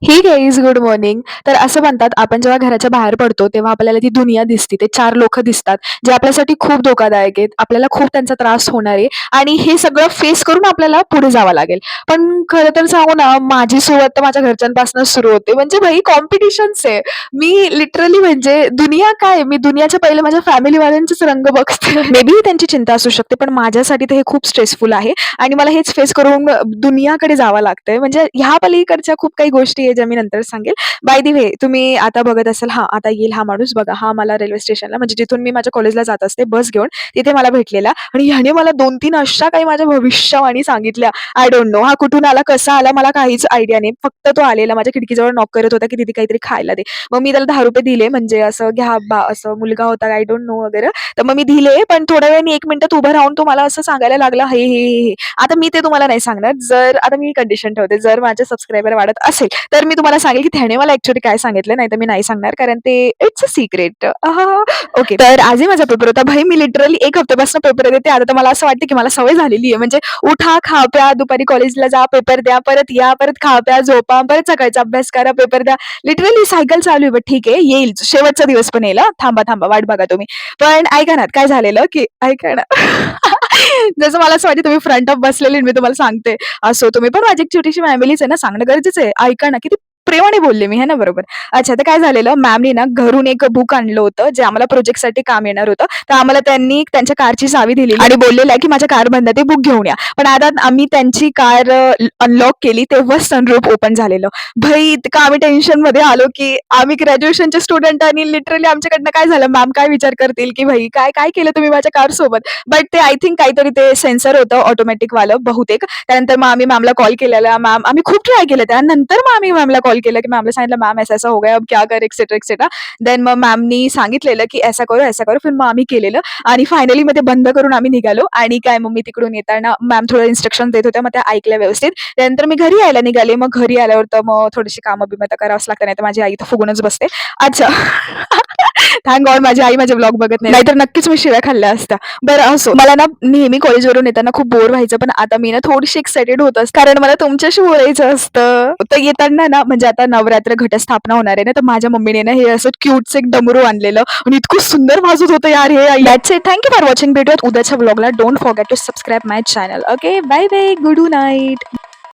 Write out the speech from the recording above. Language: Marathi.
हे गाईज गुड मॉर्निंग. तर असं म्हणतात आपण जेव्हा घराच्या बाहेर पडतो तेव्हा आपल्याला ती दुनिया दिसते. ते 4 लोकं दिसतात, जे आपल्यासाठी खूप धोकादायक आहेत. आपल्याला खूप त्यांचा त्रास होणार आहे आणि हे सगळं फेस करून आपल्याला पुढे जावं लागेल. पण खरं तर सांगू ना, माझी सुरुवात तर माझ्या घरच्यांपासूनच सुरू होते. म्हणजे भाई कॉम्पिटिशन्स आहे. मी लिटरली म्हणजे दुनिया काय आहे, मी दुनियाच्या पहिले माझ्या फॅमिलीवाल्यांचेच रंग बघते. मे बी त्यांची चिंता असू शकते, पण माझ्यासाठी तर हे खूप स्ट्रेसफुल आहे आणि मला हेच फेस करून दुनियाकडे जावं लागतंय. म्हणजे ह्या पलीकडच्या खूप काही गोष्टी आहेत ज्या मी नंतर सांगेल. बाय द वे तुम्ही आता बघत असाल, हां, आता येईल हा माणूस बघा. हा मला रेल्वे स्टेशनला म्हणजे जिथून मी माझ्या कॉलेजला जात असते बस घेऊन, तिथे मला भेटलेला आणि ह्याने मला 2-3 अशा काही माझ्या भविष्यवाणी सांगितल्या. आय डोंट नो हा कुठून आला, कसा आला मला काहीच आयडिया नाही. फक्त तो आलेला माझ्या खिडकीजवळ नॉक करत होता, की "दीदी काहीतरी खायला दे." मग मी त्याला ₹10 दिले म्हणजे असं घ्या बा असं मुलगा होता आय डोंट नो वगैरे. तर मग मी दिले, पण थोड्या वेळाने 1 मिनिटात उभं राहून तो मला असं सांगायला लागला, "हे, हे, हे, हे." आता मी ते तुम्हाला नाही सांगणार. जर आता मी कंडिशन ठेवते, जर माझे सबस्क्रायबर वाढत असेल, तर मी तुम्हाला सांगेल, की त्याने मला ॲक्चुअली काय सांगितलं, नाहीतर मी नाही सांगणार कारण ते इट्स अ सिक्रेट. ओके. तर आजही माझा पेपर होता. भाई मी लिटरली 1 हफ्त्यापासून पेपर देते. आता तर मला असं वाटतं, की मला सवय झालेली आहे. म्हणजे उठा, खा, प्या, दुपारी कॉलेजला जा, पेपर द्या, परत या, परत खा, प्या, झोपा, परत सकाळचा अभ्यास करा, पेपर द्या. लिटरली सायकल चालू आहे. बट ठीक आहे, येईल. शेवटचा दिवस पण येईल हां. थांबा, थांबा, वाट बघा तुम्ही. पण ऐका ना, काय झालेलं, की ऐका ना. जसं मला असं वाटतं तुम्ही फ्रंट ऑफ बसलेली आणि मी तुम्हाला सांगते. असो, तुम्ही पण माझी एक छोटीशी फॅमिलीच आहे ना, सांगणं गरजेचं आहे. ऐका ना, किती प्रेमाने बोलले मी, है ना, बरोबर. अच्छा, तर काय झालेलं, मॅमनी ना घरून एक बुक आणलं होतं, जे आम्हाला प्रोजेक्टसाठी काम येणार होतं. तर आम्हाला त्यांनी त्यांच्या कारची चावी दिलेली आणि बोललेलं आहे, की माझ्या कारमधनं ते बुक घेऊन या. पण आता आम्ही त्यांची कार अनलॉक केली, तेव्हाच सनरूफ ओपन झालेलं. भाई इतकं आम्ही टेन्शनमध्ये आलो, की आम्ही ग्रॅज्युएशनचे स्टुडंट आणि लिटरली आमच्याकडनं काय झालं, मॅम काय विचार करतील, की भाई काय काय केलं तुम्ही माझ्या कारसोबत? बट ते आय थिंक काहीतरी ते सेन्सर होतं ऑटोमॅटिकवालं बहुतेक. त्यानंतर मग आम्ही मॅमला कॉल केलेला. मॅम आम्ही खूप ट्राय केलं. त्यानंतर मग आम्ही मॅमला कॉल केला, की मॅमला सांगितलं, "मॅम ऐसा-ऐसा हो गया, अब क्या करें?" Etcetera, etcetera. देन मग मॅमनी सांगितलेलं, की "ऐसा करो, ऐसा करो." फिर मग आम्ही केलेलं आणि फायनली मग ते बंद करून आम्ही निघालो आणि काय मग मी तिकडून येताना मॅम थोडं इन्स्ट्रक्शन देत होत्या. मग त्या ऐकल्या व्यवस्थित. त्यानंतर मी घरी यायला निघाले. मग घरी आल्यावर तर मग थोडीशी कामं-बिमं तर करावंच लागतं. नाहीतर माझी आई तर फुगूनच बसते. अच्छा. थँक गॉड माझी आई माझे व्लॉग बघत नाही. नाहीतर नक्कीच मी शिव्या खाल्ल्या असत्या. बरं असो. मला ना नेहमी कॉलेजवरून येताना खूप बोर व्हायचं, पण आता मी ना थोडीशी एक्साइटेड होत असते, कारण मला तुमच्याशी बोलायचं असतं. तर येताना ना म्हणजे आता नवरात्र घटस्थापना होणार आहे ना, तर माझ्या मम्मीने ना हे असं क्यूटचं एक डमरू आणलेलं आणि इतकं सुंदर वाजत होतं यार हे. That's it. Thank you for watching. भेटूयात उद्याच्या व्लॉगला. Don't forget to subscribe my channel. Okay. Bye bye. Good night.